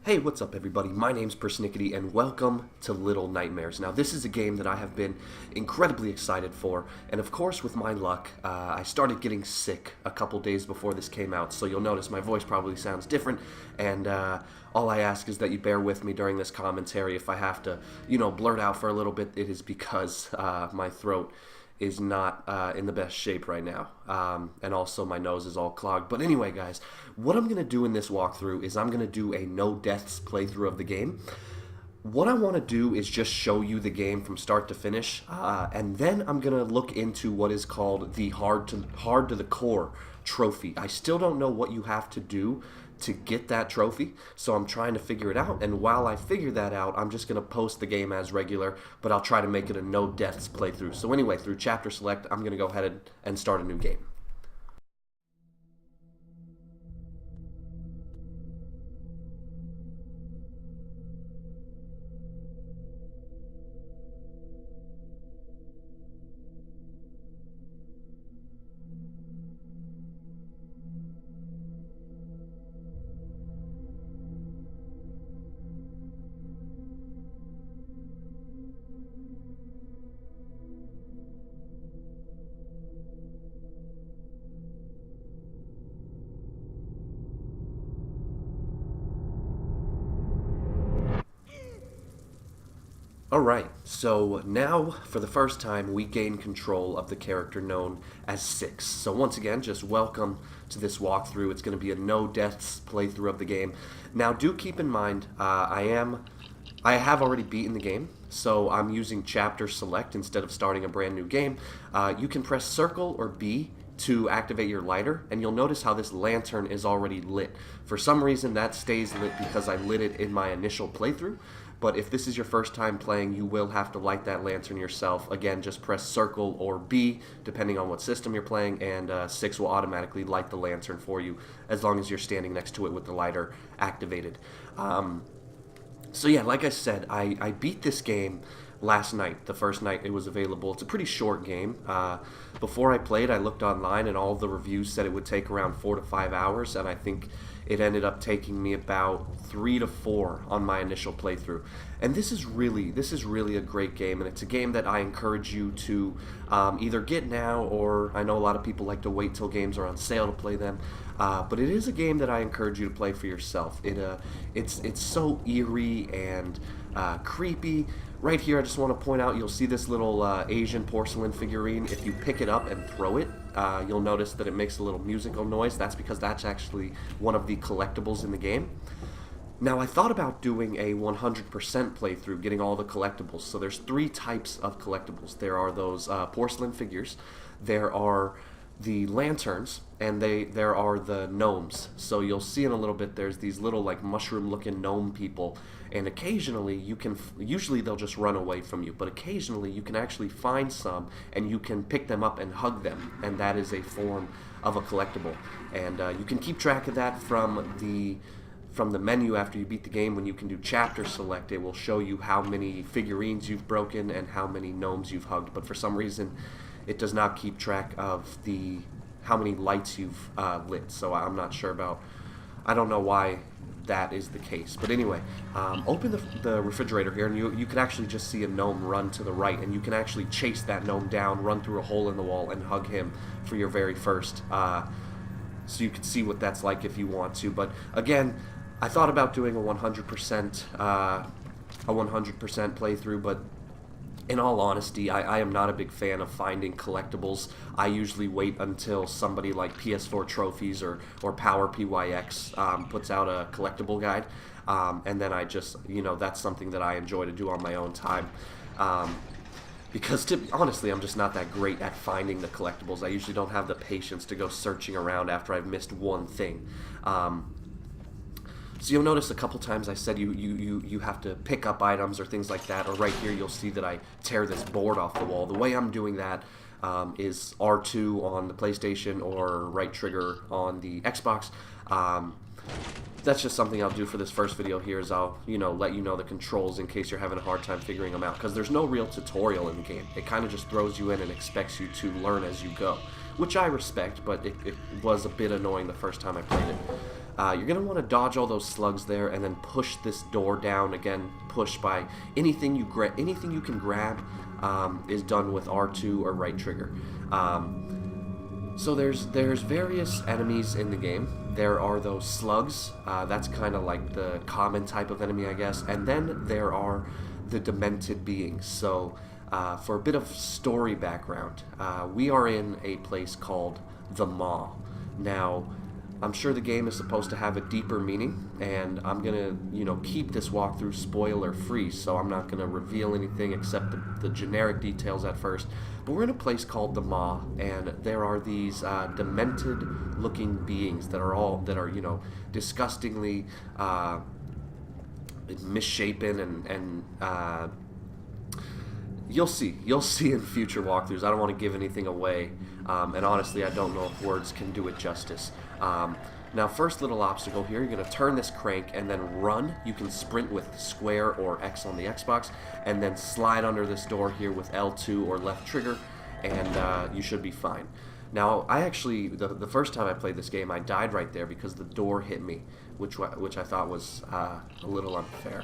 Hey, what's up everybody? My name's PersNikity and welcome to Little Nightmares. Now this is a game that I have been incredibly excited for, and of course with my luck, I started getting sick a couple days before this came out, so you'll notice my voice probably sounds different, and all I ask is that you bear with me during this commentary. If I have to, blurt out for a little bit, it is because my throat is not in the best shape right now, and also my nose is all clogged. But anyway guys, what I'm going to do in this walkthrough is I'm going to do a no deaths playthrough of the game. What I want to do is just show you the game from start to finish, and then I'm going to look into what is called the hard to the core trophy. I still don't know what you have to do to get that trophy, so I'm trying to figure it out, and while I figure that out, I'm just going to post the game as regular, but I'll try to make it a no deaths playthrough. So anyway, through chapter select, I'm going to go ahead and start a new game. Alright, so now for the first time we gain control of the character known as Six. So once again, just welcome to this walkthrough. It's going to be a no deaths playthrough of the game. Now do keep in mind, I have already beaten the game, so I'm using chapter select instead of starting a brand new game. You can press circle or B to activate your lighter, and you'll notice how this lantern is already lit. For some reason that stays lit because I lit it in my initial playthrough, but if this is your first time playing, you will have to light that lantern yourself. Again, just press circle or B depending on what system you're playing, and Six will automatically light the lantern for you as long as you're standing next to it with the lighter activated. So yeah, like I said, I beat this game last night, the first night it was available. It's a pretty short game. Before I played, I looked online and all the reviews said it would take around 4 to 5 hours, and I think it ended up taking me about 3 to 4 on my initial playthrough. And this is really a great game, and it's a game that I encourage you to either get now, or I know a lot of people like to wait till games are on sale to play them. But it is a game that I encourage you to play for yourself. It's so eerie and creepy. Right here, I just want to point out, you'll see this little Asian porcelain figurine. If you pick it up and throw it, you'll notice that it makes a little musical noise. That's because that's actually one of the collectibles in the game. Now, I thought about doing a 100% playthrough, getting all the collectibles. So there's 3 types of collectibles. There are those porcelain figures, there are the lanterns, and there are the gnomes. So you'll see in a little bit there's these little like mushroom looking gnome people, and occasionally you can, usually they'll just run away from you, but occasionally you can actually find some and you can pick them up and hug them, and that is a form of a collectible. And you can keep track of that from the menu after you beat the game. When you can do chapter select, it will show you how many figurines you've broken and how many gnomes you've hugged, but for some reason it does not keep track of how many lights you've lit, so I'm not sure about, I don't know why that is the case. But anyway, open the refrigerator here, and you can actually just see a gnome run to the right, and you can actually chase that gnome down, run through a hole in the wall, and hug him for your very first, so you can see what that's like if you want to. But again, I thought about doing a 100% playthrough, but in all honesty, I am not a big fan of finding collectibles. I usually wait until somebody like PS4 Trophies or Power PYX puts out a collectible guide, and then I just, that's something that I enjoy to do on my own time. Because honestly, I'm just not that great at finding the collectibles. I usually don't have the patience to go searching around after I've missed one thing. So you'll notice a couple times I said you have to pick up items or things like that, or right here you'll see that I tear this board off the wall. The way I'm doing that is R2 on the PlayStation or right trigger on the Xbox. That's just something I'll do for this first video here, is I'll let you know the controls in case you're having a hard time figuring them out, because there's no real tutorial in the game. It kind of just throws you in and expects you to learn as you go, which I respect, but it was a bit annoying the first time I played it. You're going to want to dodge all those slugs there and then push this door down. Again, push by anything you can grab is done with R2 or right trigger. So there's various enemies in the game. There are those slugs. That's kind of like the common type of enemy, I guess. And then there are the demented beings. So for a bit of story background, we are in a place called the Maw. Now, I'm sure the game is supposed to have a deeper meaning, and I'm gonna, keep this walkthrough spoiler free, so I'm not gonna reveal anything except the generic details at first. But we're in a place called the Maw, and there are these demented-looking beings that are disgustingly misshapen, and you'll see in future walkthroughs. I don't want to give anything away, and honestly, I don't know if words can do it justice. Now, first little obstacle here, you're going to turn this crank and then run. You can sprint with square or X on the Xbox, and then slide under this door here with L2 or left trigger, and you should be fine. Now, I actually, the first time I played this game, I died right there because the door hit me, which I thought was a little unfair.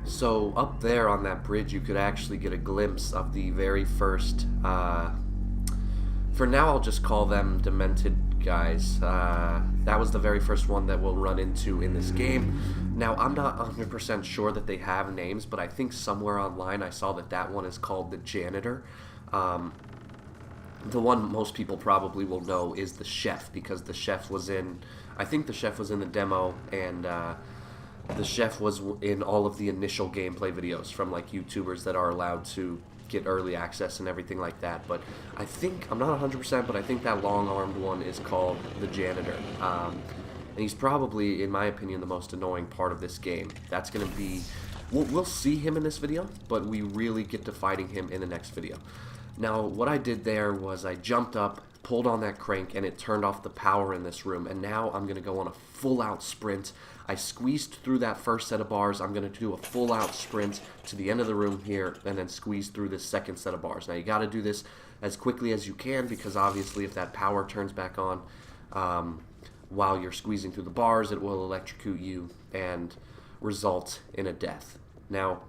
So up there on that bridge, you could actually get a glimpse of the very first, for now I'll just call them demented guys. That was the very first one that we'll run into in this game. Now, I'm not 100% sure that they have names, but I think somewhere online I saw that one is called the janitor. The one most people probably will know is the chef, because the chef was in, I think the chef was in the demo, and the chef was in all of the initial gameplay videos from like YouTubers that are allowed to get early access and everything like that. But I think, I'm not 100%, but I think that long-armed one is called the janitor. And he's probably, in my opinion, the most annoying part of this game. That's going to be, we'll see him in this video, but we really get to fighting him in the next video. Now, what I did there was I jumped up, pulled on that crank, and it turned off the power in this room. And now I'm going to go on a full-out sprint. I squeezed through that first set of bars. I'm going to do a full-out sprint to the end of the room here, and then squeeze through this second set of bars. Now, you got to do this as quickly as you can, because obviously if that power turns back on while you're squeezing through the bars, it will electrocute you and result in a death. Now,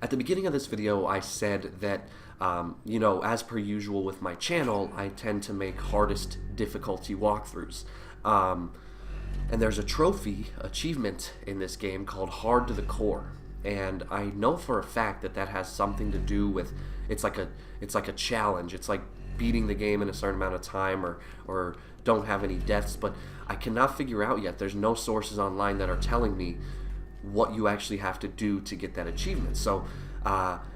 at the beginning of this video, I said that as per usual with my channel, I tend to make hardest difficulty walkthroughs. And there's a trophy achievement in this game called Hard to the Core. And I know for a fact that has something to do with, it's like a challenge. It's like beating the game in a certain amount of time, or don't have any deaths, but I cannot figure out yet. There's no sources online that are telling me what you actually have to do to get that achievement. So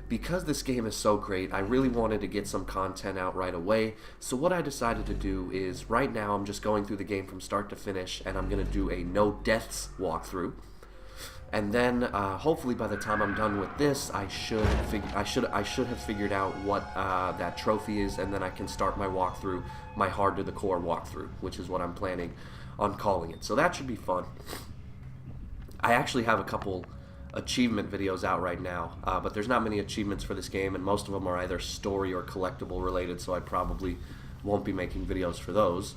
because this game is so great, I really wanted to get some content out right away. So what I decided to do is, right now I'm just going through the game from start to finish, and I'm going to do a no deaths walkthrough. And then hopefully by the time I'm done with this, I should have figured out what that trophy is, and then I can start my walkthrough, my hard to the core walkthrough, which is what I'm planning on calling it. So that should be fun. I actually have a couple achievement videos out right now, but there's not many achievements for this game, and most of them are either story or collectible related, so I probably won't be making videos for those.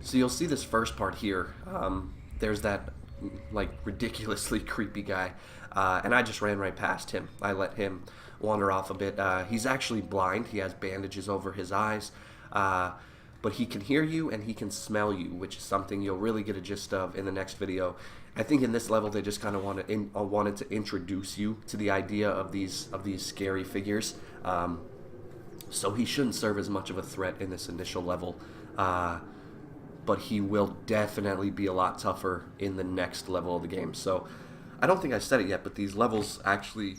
So you'll see this first part here. There's that like ridiculously creepy guy, and I just ran right past him. I let him wander off a bit. He's actually blind. He has bandages over his eyes, but he can hear you and he can smell you, which is something you'll really get a gist of in the next video. I think in this level they just kind of wanted to introduce you to the idea of these scary figures. So he shouldn't serve as much of a threat in this initial level, but he will definitely be a lot tougher in the next level of the game. So I don't think I said it yet, but these levels actually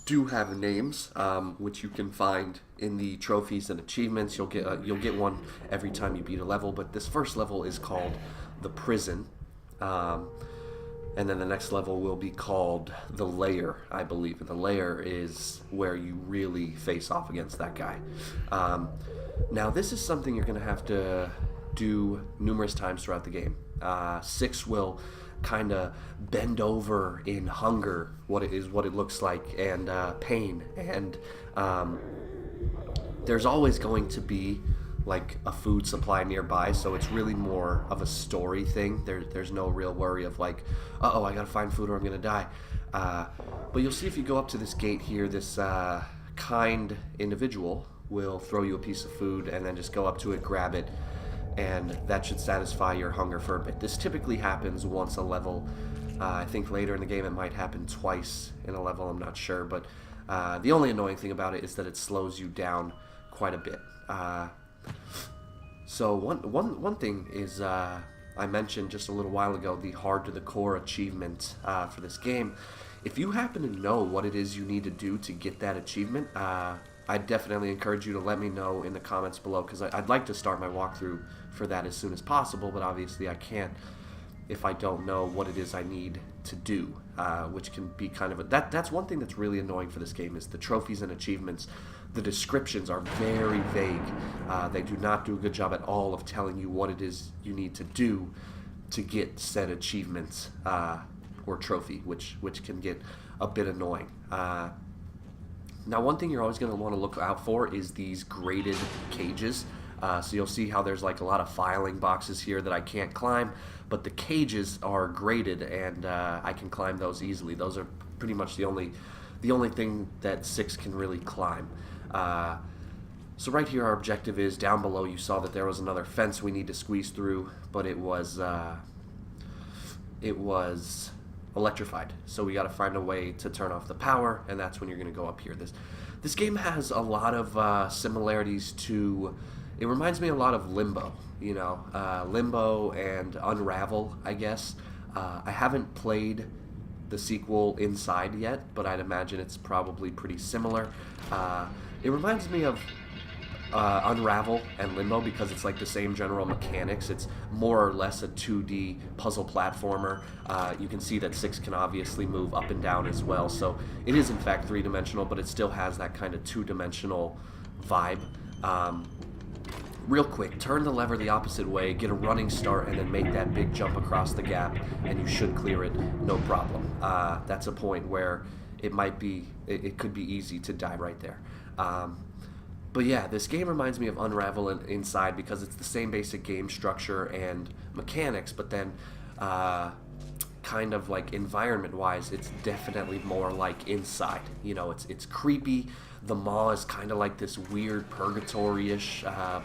do have names, which you can find in the trophies and achievements. You'll get one every time you beat a level. But this first level is called the prison, and then the next level will be called the lair, I believe. And the lair is where you really face off against that guy. Now, this is something you're going to have to do numerous times throughout the game. 6 will kind of bend over in hunger, what it looks like, and pain, and there's always going to be like a food supply nearby, so it's really more of a story thing. There's no real worry of like, uh-oh, I gotta find food or I'm gonna die. But you'll see if you go up to this gate here, this kind individual will throw you a piece of food, and then just go up to it, grab it, and that should satisfy your hunger for a bit. This typically happens once a level. I think later in the game it might happen twice in a level, I'm not sure, but the only annoying thing about it is that it slows you down quite a bit. So one thing is, I mentioned just a little while ago, the hard to the core achievement for this game. If you happen to know what it is you need to do to get that achievement, I definitely encourage you to let me know in the comments below, because I'd like to start my walkthrough for that as soon as possible, but obviously I can't if I don't know what it is I need to do, which can be kind of that's one thing that's really annoying for this game, is the trophies and achievements. The descriptions are very vague. They do not do a good job at all of telling you what it is you need to do to get said achievements or trophy, which can get a bit annoying. Now, one thing you're always going to want to look out for is these graded cages. So you'll see how there's like a lot of filing boxes here that I can't climb, but the cages are graded, and I can climb those easily. Those are pretty much the only thing that 6 can really climb. So right here our objective is down below. You saw that there was another fence we need to squeeze through, but it was electrified, so we got to find a way to turn off the power, and that's when you're going to go up here. This game has a lot of similarities to, it reminds me a lot of Limbo, you know, Limbo and Unravel, I guess. I haven't played the sequel Inside yet, but I'd imagine it's probably pretty similar. It reminds me of Unravel and Limbo because it's like the same general mechanics. It's more or less a 2D puzzle platformer. You can see that 6 can obviously move up and down as well, so it is in fact 3-dimensional, but it still has that kind of 2-dimensional vibe. Real quick, turn the lever the opposite way, get a running start, and then make that big jump across the gap, and you should clear it no problem. That's a point where it could be easy to die right there. But yeah, this game reminds me of Unravel and Inside because it's the same basic game structure and mechanics, but then kind of like environment-wise, it's definitely more like Inside. You know, it's creepy. The mall is kind of like this weird purgatory-ish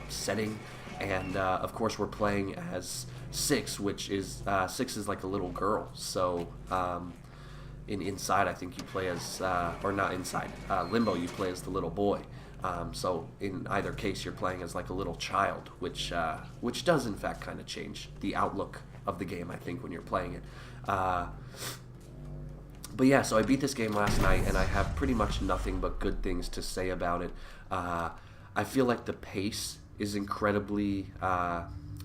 setting, and of course we're playing as 6, which is 6 is like a little girl. So in Inside, I think you play as, or not Inside, Limbo, you play as the little boy. So in either case, you're playing as like a little child, which does in fact kind of change the outlook of the game, I think, when you're playing it. But yeah, so I beat this game last night, and I have pretty much nothing but good things to say about it. I feel like the pace is incredibly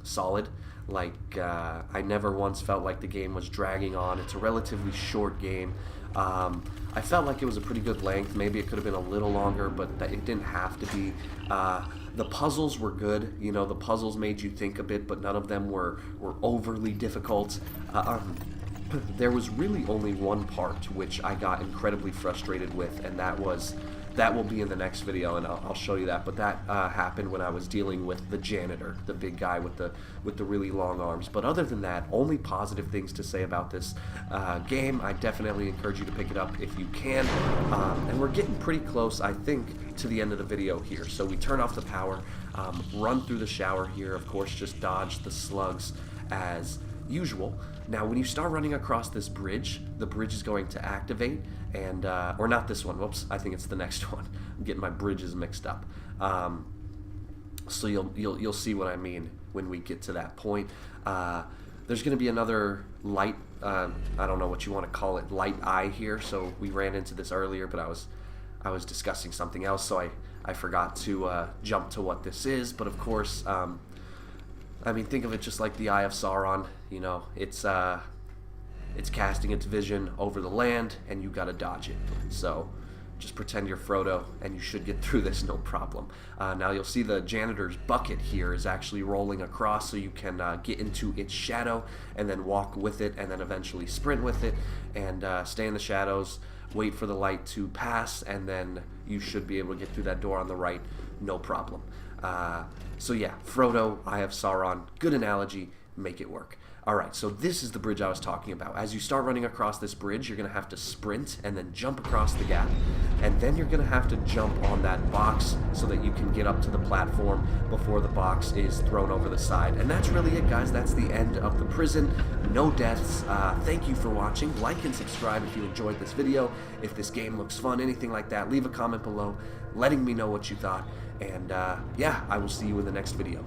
solid. Like, I never once felt like the game was dragging on. It's a relatively short game. I felt like it was a pretty good length. Maybe it could have been a little longer, but it didn't have to be. The puzzles were good. You know, the puzzles made you think a bit, but none of them were overly difficult. There was really only one part which I got incredibly frustrated with, and that will be in the next video, and I'll show you that. But that happened when I was dealing with the janitor, the big guy with the really long arms. But other than that, only positive things to say about this game. I definitely encourage you to pick it up if you can. And we're getting pretty close, I think, to the end of the video here. So we turn off the power, run through the shower here. Of course, just dodge the slugs as usual. Now, when you start running across this bridge, the bridge is going to activate, and or not this one. Whoops, I think it's the next one. I'm getting my bridges mixed up. So you'll see what I mean when we get to that point. There's going to be another light. I don't know what you want to call it, light eye here. So we ran into this earlier, but I was I was discussing something else, so I forgot to jump to what this is. But of course, I mean, think of it just like the Eye of Sauron. You know, it's casting its vision over the land, and you gotta dodge it. So just pretend you're Frodo, and you should get through this no problem. Now you'll see the janitor's bucket here is actually rolling across, so you can get into its shadow, and then walk with it, and then eventually sprint with it, and stay in the shadows, wait for the light to pass, and then you should be able to get through that door on the right, no problem. So yeah, Frodo, Eye of Sauron, good analogy, make it work. Alright, so this is the bridge I was talking about. As you start running across this bridge, you're going to have to sprint and then jump across the gap. And then you're going to have to jump on that box so that you can get up to the platform before the box is thrown over the side. And that's really it, guys. That's the end of the prison. No deaths. Thank you for watching. Like and subscribe if you enjoyed this video. If this game looks fun, anything like that, leave a comment below letting me know what you thought. And yeah, I will see you in the next video.